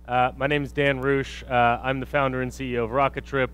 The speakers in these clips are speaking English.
My name is Dan Ruch. I'm the founder and CEO of Rocketrip.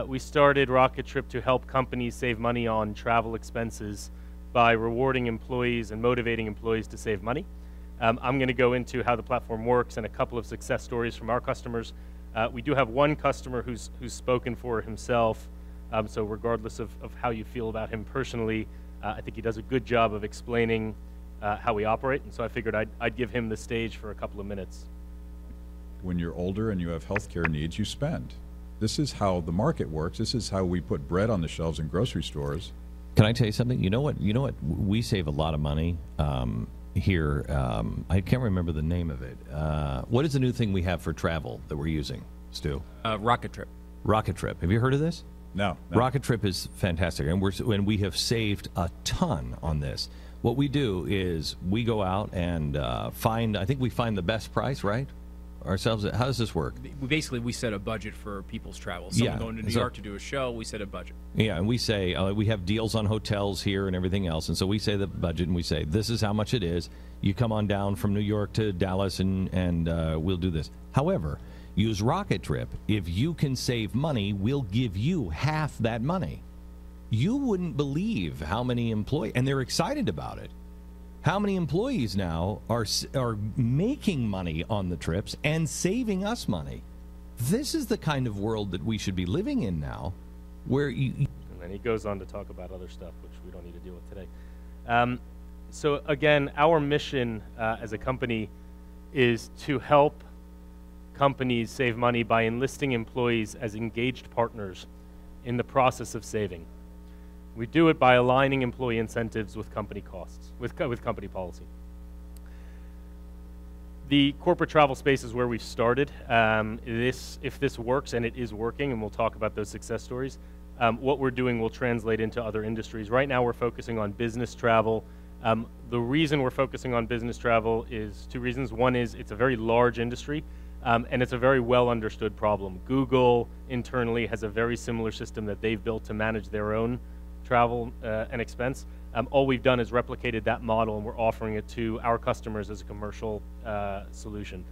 We started Rocketrip to help companies save money on travel expenses by rewarding employees and motivating employees to save money. I'm going to go into how the platform works and a couple of success stories from our customers. We do have one customer who's spoken for himself, so regardless of how you feel about him personally, I think he does a good job of explaining how we operate, and so I figured I'd give him the stage for a couple of minutes. When you're older and you have healthcare needs, you spend. This is how the market works. This is how we put bread on the shelves in grocery stores. Can I tell you something? You know what? We save a lot of money here. I can't remember the name of it. What is the new thing we have for travel that we're using, Stu? Rocketrip. Rocketrip. Have you heard of this? No. Rocketrip is fantastic, and we have saved a ton on this. What we do is we go out and find. I think we find the best price, right? Ourselves. How does this work? We set a budget for people's travel. Someone going to New York to do a show, we set a budget. Yeah, and we say we have deals on hotels here and everything else, and so we say the budget and we say this is how much it is. You come on down from New York to Dallas and we'll do this. However, use Rocketrip. If you can save money, we'll give you half that money. You wouldn't believe how many employees, and they're excited about it. How many employees now are making money on the trips and saving us money? This is the kind of world that we should be living in now, where you... And then he goes on to talk about other stuff, which we don't need to deal with today. So again, our mission as a company is to help companies save money by enlisting employees as engaged partners in the process of saving. We do it by aligning employee incentives with company costs, with company policy. The corporate travel space is where we've started. If this works, and it is working, and we'll talk about those success stories, what we're doing will translate into other industries. Right now we're focusing on business travel. The reason we're focusing on business travel is two reasons. One is it's a very large industry, and it's a very well understood problem. Google internally has a very similar system that they've built to manage their own travel and expense. All we've done is replicated that model, and we're offering it to our customers as a commercial solution.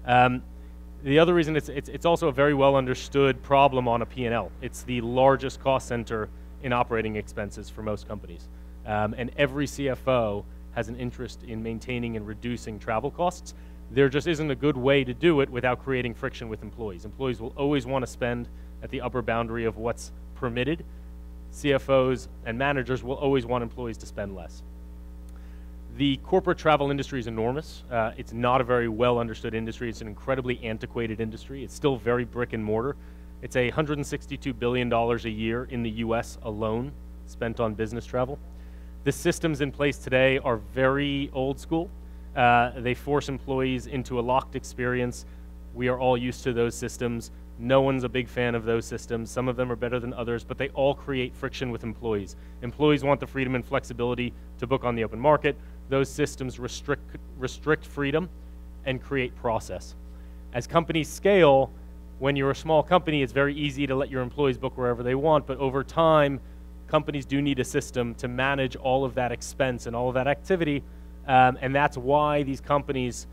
The other reason it's also a very well understood problem on a P&L. It's the largest cost center in operating expenses for most companies. And every CFO has an interest in maintaining and reducing travel costs. There just isn't a good way to do it without creating friction with employees. Employees will always want to spend at the upper boundary of what's permitted. CFOs and managers will always want employees to spend less. The corporate travel industry is enormous. It's not a very well understood industry. It's an incredibly antiquated industry. It's still very brick and mortar. It's $162 billion a year in the US alone spent on business travel. The systems in place today are very old school. They force employees into a locked experience. We are all used to those systems. No one's a big fan of those systems. Some of them are better than others, but they all create friction with employees. Employees want the freedom and flexibility to book on the open market. Those systems restrict freedom and create process. As companies scale, when you're a small company, it's very easy to let your employees book wherever they want, but over time, companies do need a system to manage all of that expense and all of that activity, and that's why these companies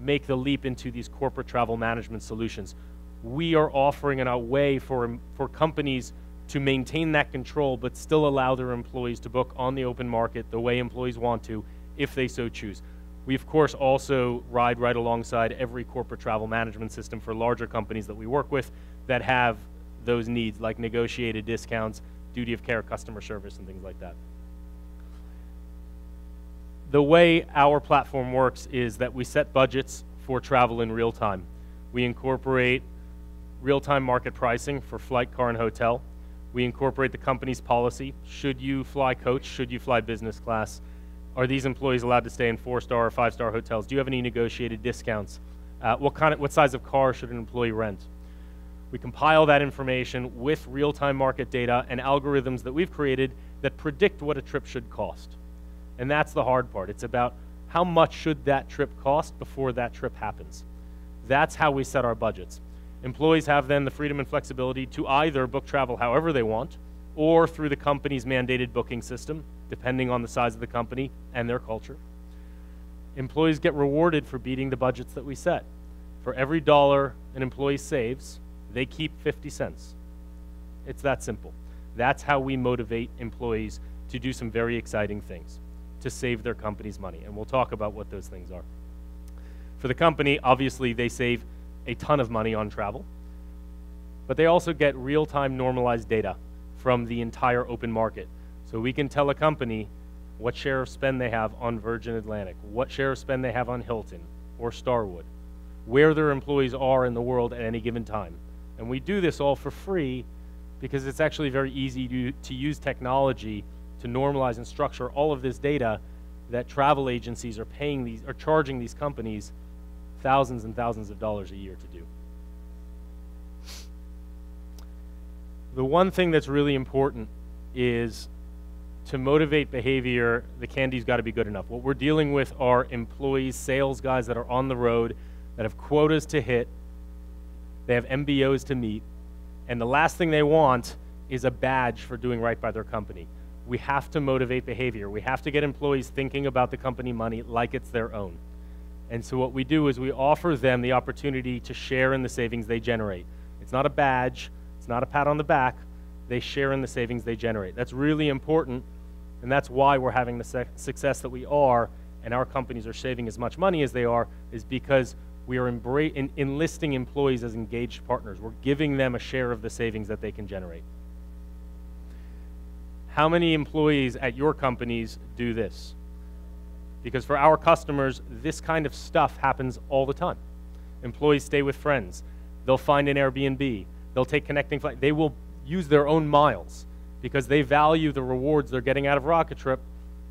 make the leap into these corporate travel management solutions. We are offering a way for companies to maintain that control but still allow their employees to book on the open market the way employees want to, if they so choose. We, of course, also ride right alongside every corporate travel management system for larger companies that we work with that have those needs, like negotiated discounts, duty of care, customer service, and things like that. The way our platform works is that we set budgets for travel in real time. We incorporate real-time market pricing for flight, car, and hotel. We incorporate the company's policy. Should you fly coach? Should you fly business class? Are these employees allowed to stay in 4-star or 5-star hotels? Do you have any negotiated discounts? What size of car should an employee rent? We compile that information with real-time market data and algorithms that we've created that predict what a trip should cost. And that's the hard part. It's about how much should that trip cost before that trip happens. That's how we set our budgets. Employees have then the freedom and flexibility to either book travel however they want or through the company's mandated booking system, depending on the size of the company and their culture. Employees get rewarded for beating the budgets that we set. For every dollar an employee saves, they keep 50 cents. It's that simple. That's how we motivate employees to do some very exciting things, to save their company's money. And we'll talk about what those things are. For the company, obviously, they save a ton of money on travel, but they also get real-time normalized data from the entire open market. So we can tell a company what share of spend they have on Virgin Atlantic, what share of spend they have on Hilton or Starwood, where their employees are in the world at any given time. And we do this all for free because it's actually very easy to use technology to normalize and structure all of this data that travel agencies are charging these companies thousands and thousands of dollars a year to do. The one thing that's really important is to motivate behavior, the candy's got to be good enough. What we're dealing with are employees, sales guys that are on the road, that have quotas to hit, they have MBOs to meet, and the last thing they want is a badge for doing right by their company. We have to motivate behavior. We have to get employees thinking about the company money like it's their own. And so what we do is we offer them the opportunity to share in the savings they generate. It's not a badge, it's not a pat on the back, they share in the savings they generate. That's really important, and that's why we're having the success that we are, and our companies are saving as much money as they are, is because we are enlisting employees as engaged partners. We're giving them a share of the savings that they can generate. How many employees at your companies do this? Because for our customers, this kind of stuff happens all the time. Employees stay with friends. They'll find an Airbnb. They'll take connecting flights. They will use their own miles because they value the rewards they're getting out of Rocketrip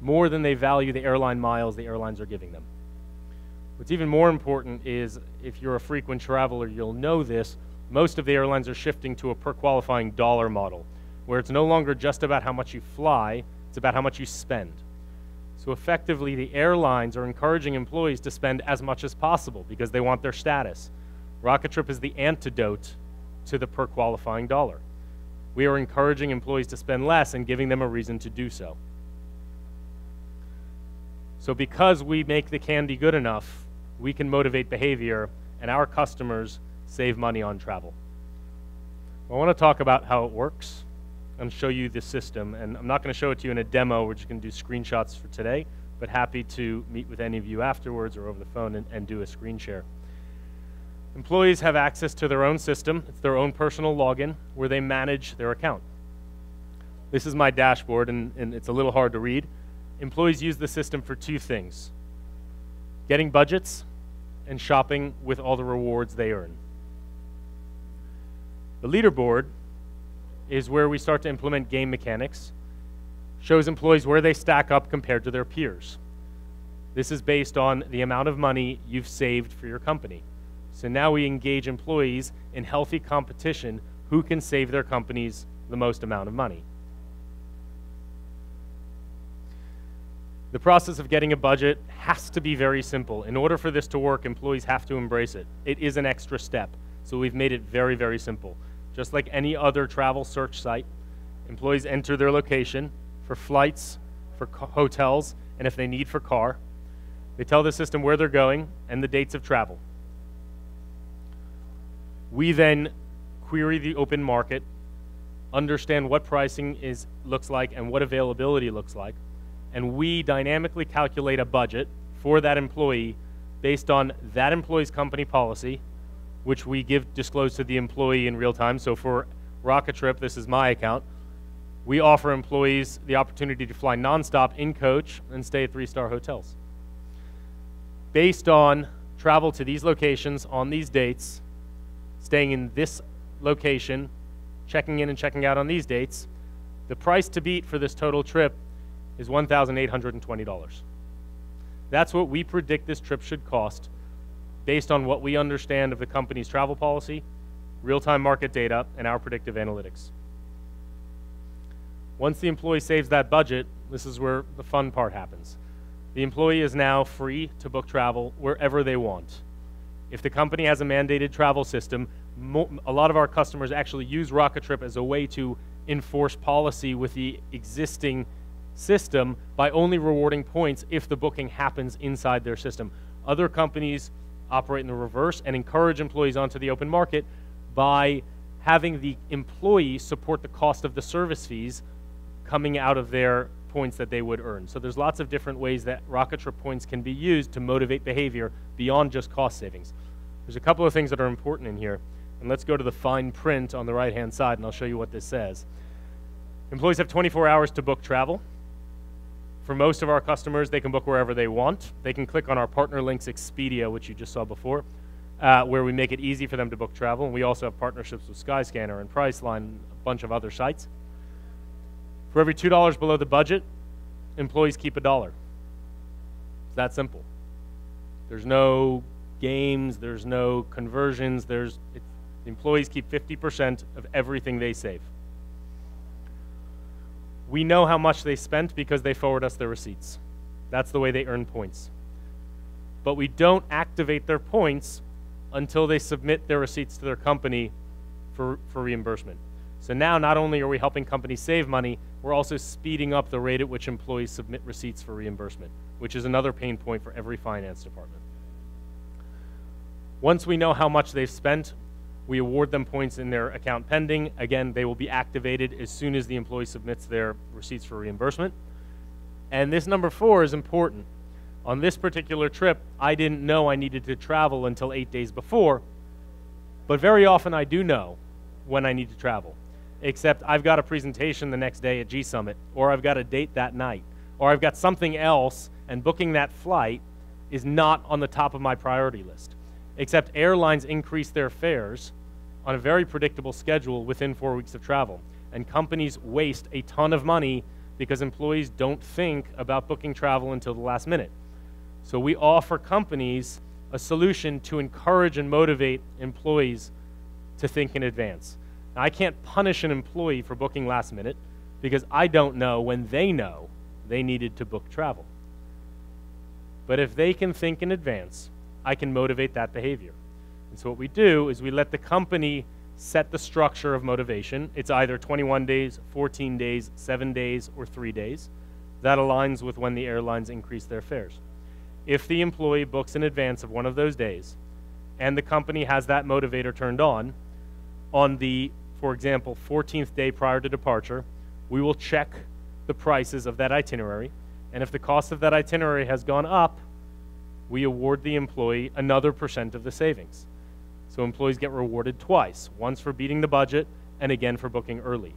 more than they value the airline miles the airlines are giving them. What's even more important is, if you're a frequent traveler, you'll know this, most of the airlines are shifting to a per qualifying dollar model, where it's no longer just about how much you fly, it's about how much you spend. So effectively, the airlines are encouraging employees to spend as much as possible because they want their status. Rocketrip is the antidote to the per qualifying dollar. We are encouraging employees to spend less and giving them a reason to do so. So because we make the candy good enough, we can motivate behavior, and our customers save money on travel. I want to talk about how it works and show you the system. And I'm not going to show it to you in a demo. We're just going to do screenshots for today, but happy to meet with any of you afterwards or over the phone and do a screen share. Employees have access to their own system. It's their own personal login where they manage their account. This is my dashboard, and it's a little hard to read. Employees use the system for two things: getting budgets and shopping with all the rewards they earn. The leaderboard is where we start to implement game mechanics, shows employees where they stack up compared to their peers. This is based on the amount of money you've saved for your company. So now we engage employees in healthy competition who can save their companies the most amount of money. The process of getting a budget has to be very simple. In order for this to work, employees have to embrace it. It is an extra step, so we've made it very, very simple. Just like any other travel search site, employees enter their location for flights, for hotels, and if they need for car. They tell the system where they're going and the dates of travel. We then query the open market, understand what pricing looks like and what availability looks like, and we dynamically calculate a budget for that employee based on that employee's company policy, which we disclose to the employee in real time. So for Rocketrip, this is my account, we offer employees the opportunity to fly nonstop in coach and stay at 3-star hotels. Based on travel to these locations on these dates, staying in this location, checking in and checking out on these dates, the price to beat for this total trip is $1,820. That's what we predict this trip should cost based on what we understand of the company's travel policy, real-time market data, and our predictive analytics. Once the employee saves that budget, this is where the fun part happens. The employee is now free to book travel wherever they want. If the company has a mandated travel system, a lot of our customers actually use Rocketrip as a way to enforce policy with the existing system by only rewarding points if the booking happens inside their system. Other companies operate in the reverse and encourage employees onto the open market by having the employee support the cost of the service fees coming out of their points that they would earn. So there's lots of different ways that Rocketrip points can be used to motivate behavior beyond just cost savings. There's a couple of things that are important in here, and let's go to the fine print on the right-hand side, and I'll show you what this says. Employees have 24 hours to book travel. For most of our customers, they can book wherever they want. They can click on our partner links Expedia, which you just saw before, where we make it easy for them to book travel. And we also have partnerships with Skyscanner and Priceline and a bunch of other sites. For every $2 below the budget, employees keep $1. It's that simple. There's no games, there's no conversions, the employees keep 50% of everything they save. We know how much they spent because they forward us their receipts. That's the way they earn points. But we don't activate their points until they submit their receipts to their company for reimbursement. So now not only are we helping companies save money, we're also speeding up the rate at which employees submit receipts for reimbursement, which is another pain point for every finance department. Once we know how much they've spent, we award them points in their account pending. Again, they will be activated as soon as the employee submits their receipts for reimbursement. And this number 4 is important. On this particular trip, I didn't know I needed to travel until 8 days before, but very often I do know when I need to travel, except I've got a presentation the next day at GSummit, or I've got a date that night, or I've got something else, and booking that flight is not on the top of my priority list. Except airlines increase their fares on a very predictable schedule within 4 weeks of travel. And companies waste a ton of money because employees don't think about booking travel until the last minute. So we offer companies a solution to encourage and motivate employees to think in advance. Now, I can't punish an employee for booking last minute because I don't know when they know they needed to book travel. But if they can think in advance, I can motivate that behavior. And so what we do is we let the company set the structure of motivation. It's either 21 days, 14 days, 7 days, or 3 days. That aligns with when the airlines increase their fares. If the employee books in advance of one of those days, and the company has that motivator turned on the, for example, 14th day prior to departure, we will check the prices of that itinerary, and if the cost of that itinerary has gone up, we award the employee another % of the savings. So employees get rewarded twice, once for beating the budget and again for booking early.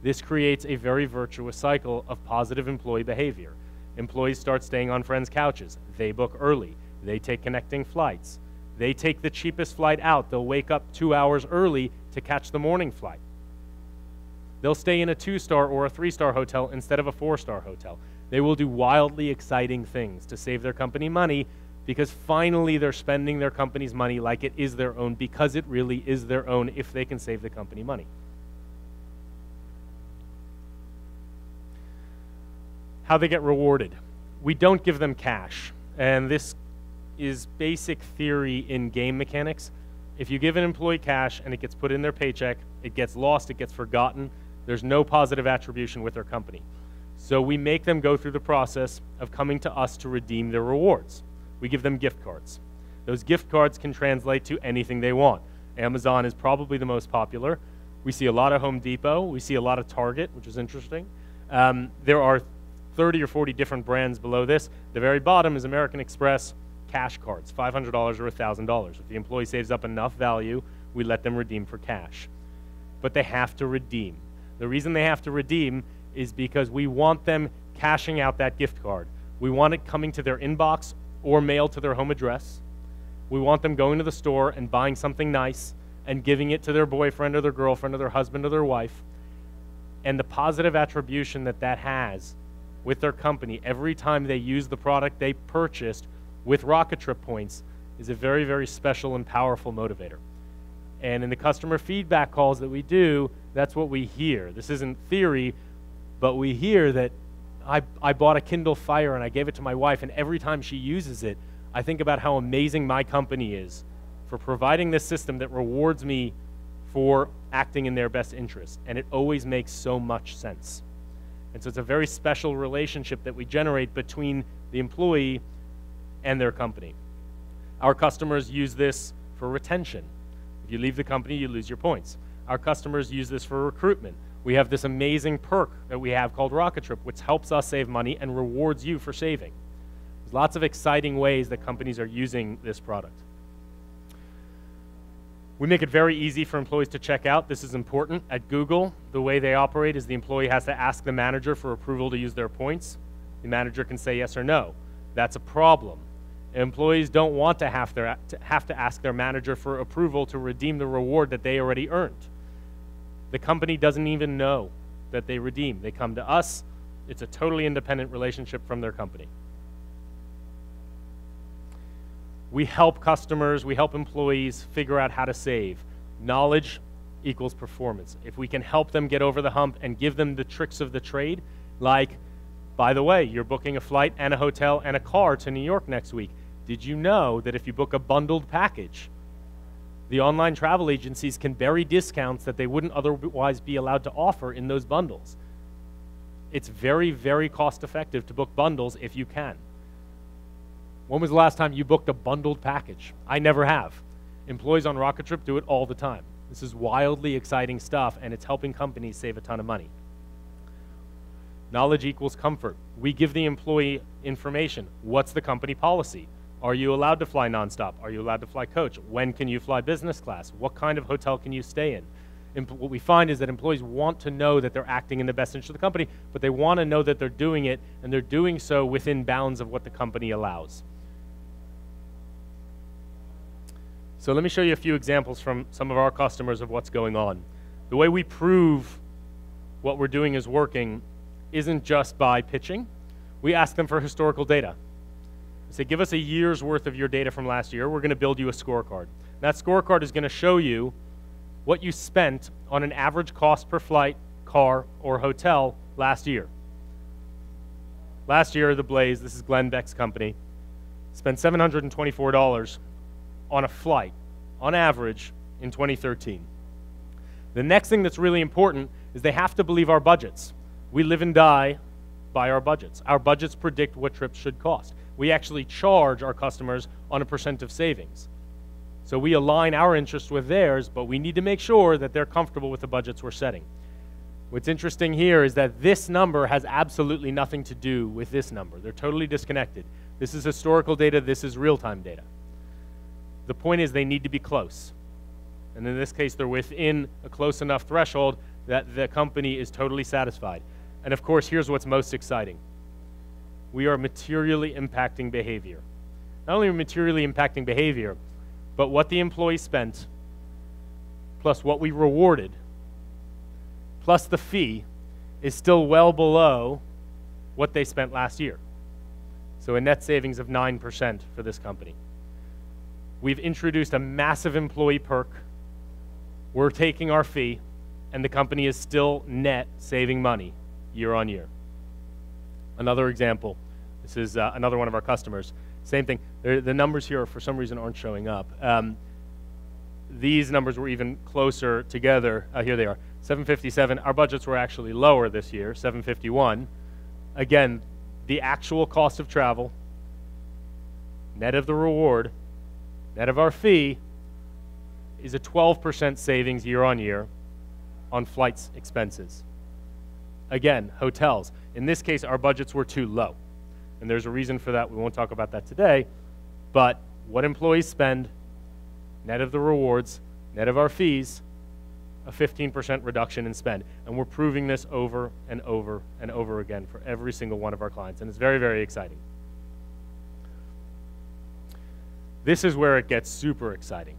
This creates a very virtuous cycle of positive employee behavior. Employees start staying on friends' couches. They book early. They take connecting flights. They take the cheapest flight out. They'll wake up 2 hours early to catch the morning flight. They'll stay in a 2-star or a 3-star hotel instead of a 4-star hotel. They will do wildly exciting things to save their company money because finally they're spending their company's money like it is their own, because it really is their own if they can save the company money. How they get rewarded. We don't give them cash, and this is basic theory in game mechanics. If you give an employee cash and it gets put in their paycheck, it gets lost, it gets forgotten, there's no positive attribution with their company. So we make them go through the process of coming to us to redeem their rewards. We give them gift cards. Those gift cards can translate to anything they want. Amazon is probably the most popular. We see a lot of Home Depot. We see a lot of Target, which is interesting. There are 30 or 40 different brands below this. The very bottom is American Express cash cards, $500 or $1,000. If the employee saves up enough value, we let them redeem for cash. But they have to redeem. The reason they have to redeem is because we want them cashing out that gift card. We want it coming to their inbox or mailed to their home address. We want them going to the store and buying something nice and giving it to their boyfriend or their girlfriend or their husband or their wife. And the positive attribution that that has with their company every time they use the product they purchased with Rocketrip points is a very, very special and powerful motivator. And in the customer feedback calls that we do, that's what we hear. This isn't theory, but we hear that I bought a Kindle Fire and I gave it to my wife, and every time she uses it, I think about how amazing my company is for providing this system that rewards me for acting in their best interest. And it always makes so much sense. And so it's a very special relationship that we generate between the employee and their company. Our customers use this for retention. If you leave the company, you lose your points. Our customers use this for recruitment. We have this amazing perk that we have called Rocketrip, which helps us save money and rewards you for saving. There's lots of exciting ways that companies are using this product. We make it very easy for employees to check out. This is important. At Google, the way they operate is the employee has to ask the manager for approval to use their points. The manager can say yes or no. That's a problem. Employees don't want to have to ask their manager for approval to redeem the reward that they already earned. The company doesn't even know that they redeem. They come to us. It's a totally independent relationship from their company. We help customers, we help employees figure out how to save. Knowledge equals performance. If we can help them get over the hump and give them the tricks of the trade, like, by the way, you're booking a flight and a hotel and a car to New York next week. Did you know that if you book a bundled package, the online travel agencies can bury discounts that they wouldn't otherwise be allowed to offer in those bundles? It's very, very cost effective to book bundles if you can. When was the last time you booked a bundled package? I never have. Employees on Rocketrip do it all the time. This is wildly exciting stuff, and it's helping companies save a ton of money. Knowledge equals comfort. We give the employee information. What's the company policy? Are you allowed to fly nonstop? Are you allowed to fly coach? When can you fly business class? What kind of hotel can you stay in? What we find is that employees want to know that they're acting in the best interest of the company, but they want to know that they're doing it, and they're doing so within bounds of what the company allows. So let me show you a few examples from some of our customers of what's going on. The way we prove what we're doing is working isn't just by pitching. We ask them for historical data. We say, give us a year's worth of your data from last year. We're going to build you a scorecard. That scorecard is going to show you what you spent on an average cost per flight, car, or hotel last year. Last year, the Blaze, this is Glenn Beck's company, spent $724 on a flight, on average, in 2013. The next thing that's really important is they have to believe our budgets. We live and die by our budgets. Our budgets predict what trips should cost. We actually charge our customers on a % of savings. So we align our interests with theirs, but we need to make sure that they're comfortable with the budgets we're setting. What's interesting here is that this number has absolutely nothing to do with this number. They're totally disconnected. This is historical data, this is real-time data. The point is they need to be close. And in this case, they're within a close enough threshold that the company is totally satisfied. And of course, here's what's most exciting. We are materially impacting behavior. Not only are we materially impacting behavior, but what the employee spent, plus what we rewarded, plus the fee, is still well below what they spent last year. So a net savings of 9% for this company. We've introduced a massive employee perk. We're taking our fee, and the company is still net saving money year on year. Another example, this is another one of our customers. Same thing, the numbers here for some reason aren't showing up. These numbers were even closer together. Here they are, 757. Our budgets were actually lower this year, 751. Again, the actual cost of travel, net of the reward, net of our fee, is a 12% savings year on year on flights expenses. Again, hotels. In this case, our budgets were too low. And there's a reason for that. We won't talk about that today. But what employees spend, net of the rewards, net of our fees, a 15% reduction in spend. And we're proving this over and over and over again for every single one of our clients. And it's very, very exciting. This is where it gets super exciting,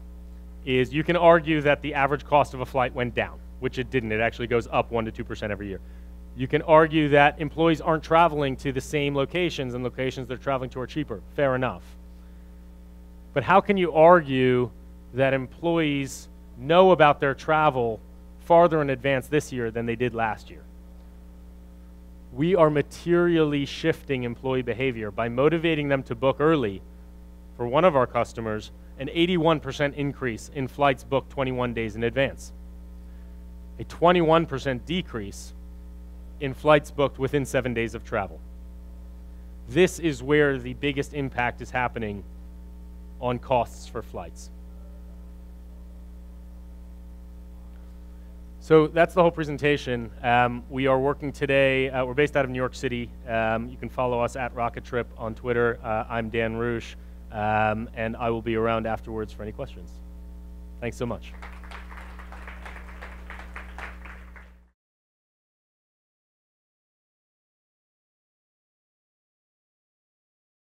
is you can argue that the average cost of a flight went down, which it didn't. It actually goes up 1 to 2% every year. You can argue that employees aren't traveling to the same locations, and locations they're traveling to are cheaper. Fair enough. But how can you argue that employees know about their travel farther in advance this year than they did last year? We are materially shifting employee behavior by motivating them to book early. For one of our customers, an 81% increase in flights booked 21 days in advance. A 21% decrease in flights booked within 7 days of travel. This is where the biggest impact is happening on costs for flights. So that's the whole presentation. We are working today. We're based out of New York City. You can follow us at Rocketrip on Twitter. I'm Dan Ruch, and I will be around afterwards for any questions. Thanks so much.